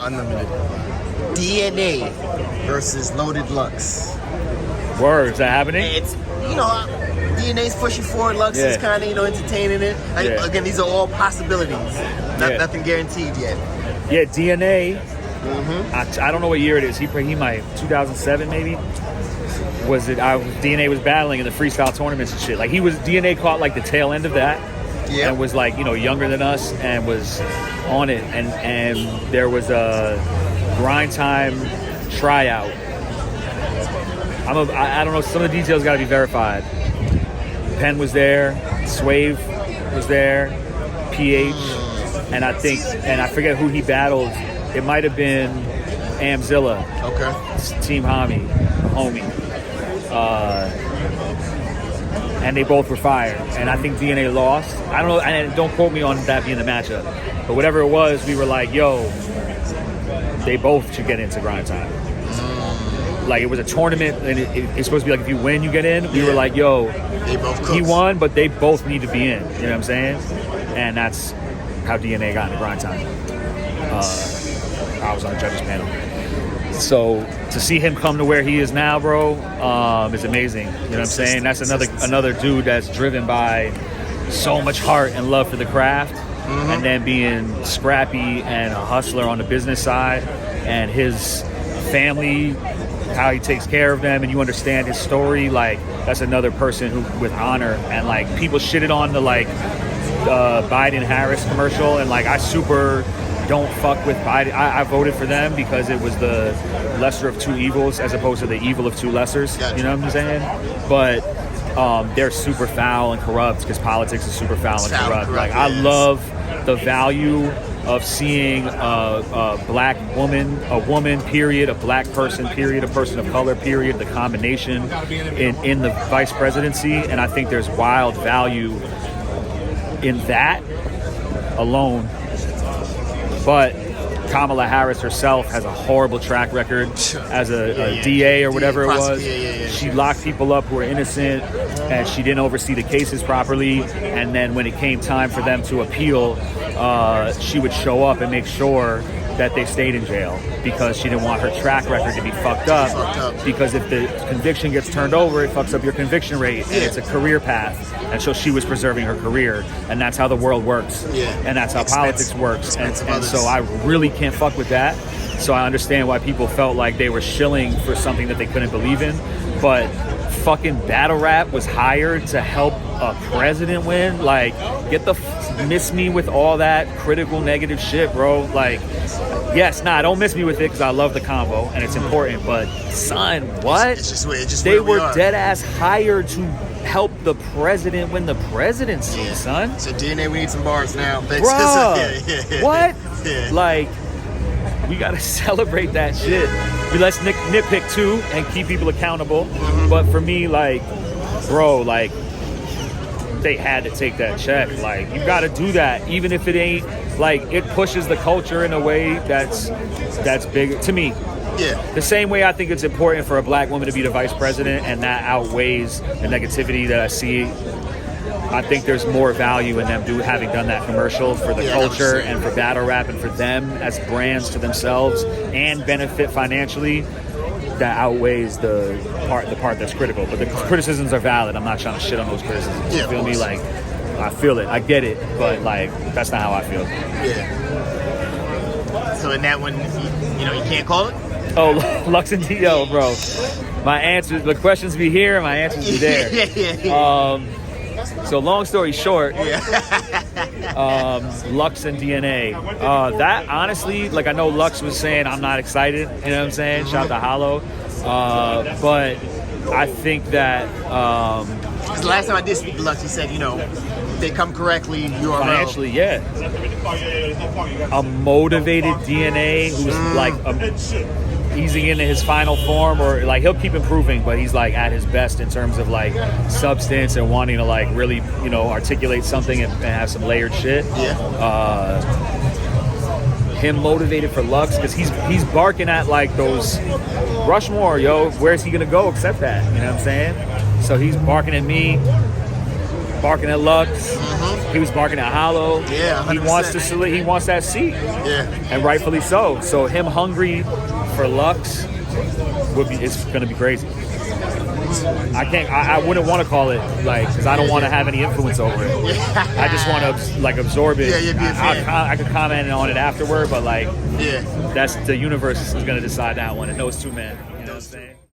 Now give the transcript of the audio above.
Unlimited. DNA versus Loaded Lux. Word, is that happening? It's, DNA's pushing forward. Lux is kind of, entertaining it. Again, these are all possibilities. Nothing guaranteed yet. Yeah, DNA. I don't know what year it is. He might 2007 maybe. Was it? DNA was battling in the freestyle tournaments and shit. Like DNA caught like the tail end of that, and was like younger than us and was on it. And there was a grind time tryout. I don't know. Some of the details got to be verified. Penn was there, Swave was there, PH, and I forget who he battled. It might have been Amzilla. Okay. Team homie. And they both were fired. And I think DNA lost. I don't know, and don't quote me on that being the matchup. But whatever it was, we were like, yo, they both should get into grind time. Like, it was a tournament, and it's supposed to be like, if you win, you get in. We were like, yo, they both he won, but they both need to be in. You know what I'm saying? And that's how DNA got into grind time. I was on the judges panel. So to see him come to where he is now, bro, is amazing. You know what I'm saying? That's another dude that's driven by so much heart and love for the craft, and then being scrappy and a hustler on the business side, and his family, how he takes care of them, and you understand his story. Like, that's another person who with honor. And like, people shitted on the Biden-Harris commercial, and like, I super don't fuck with Biden. I voted for them because it was the lesser of two evils as opposed to the evil of two lessers. You know what I'm saying? But they're super foul and corrupt because politics is super foul and corrupt. Like, I love the value of seeing a black woman, a woman, period, a black person, period, a person of color, period, the combination in the vice presidency. And I think there's wild value in that alone. But Kamala Harris herself has a horrible track record as a DA or whatever it was. She locked people up who were innocent, and she didn't oversee the cases properly. And then when it came time for them to appeal, she would show up and make sure that they stayed in jail because she didn't want her track record to be fucked up. Because if the conviction gets turned over, it fucks up your conviction rate, and it's a career path. And so she was preserving her career, and that's how the world works, and that's how politics works. And so I really can't fuck with that. So I understand why people felt like they were shilling for something that they couldn't believe in. But fucking battle rap was hired to help a president win. Like, miss me with all that critical negative shit, bro. Like, don't miss me with it because I love the convo and it's important. But son, what? It's just they were dead ass hired to help the president win the presidency, son. So DNA, we need some bars now. Bruh, what? Like, we gotta celebrate that shit. Let's nitpick too and keep people accountable. But for me, like, bro, like, they had to take that check. Like, you gotta do that, even if it ain't like, it pushes the culture in a way that's big to me. The same way I think it's important for a black woman to be the vice president, and that outweighs the negativity that I see. I think there's more value in them having done that commercial for the culture and for battle rap and for them as brands to themselves and benefit financially. That outweighs the part that's critical. But the criticisms are valid. I'm not trying to shit on those criticisms. You feel me? Like, I feel it. I get it. But like, that's not how I feel. So in that one, you can't call it? Oh, Lux and DL, bro. My answers, the questions be here, my answers be there. So long story short, Lux and DNA. That honestly, like, I know Lux was saying I'm not excited, you know what I'm saying? Shout out to Hollow. But I think that because the last time I did speak to Lux, he said, if they come correctly, URL. Financially, a motivated DNA who's like easing into his final form, or like, he'll keep improving, but he's like at his best in terms of like substance and wanting to like really, articulate something and have some layered shit. Him motivated for Lux, because he's barking at like those Rushmore, where's he gonna go except that? You know what I'm saying? So he's barking at me. barking at Lux. He was barking at Hollow. Yeah, 100%. He wants that seat. Yeah. And rightfully so. So him hungry for Lux it's going to be crazy. I wouldn't want to call it like because I don't want to have any influence over it. I just want to like absorb it. I could comment on it afterward, but like that's the universe is going to decide that one, and those two men. You know what I'm saying?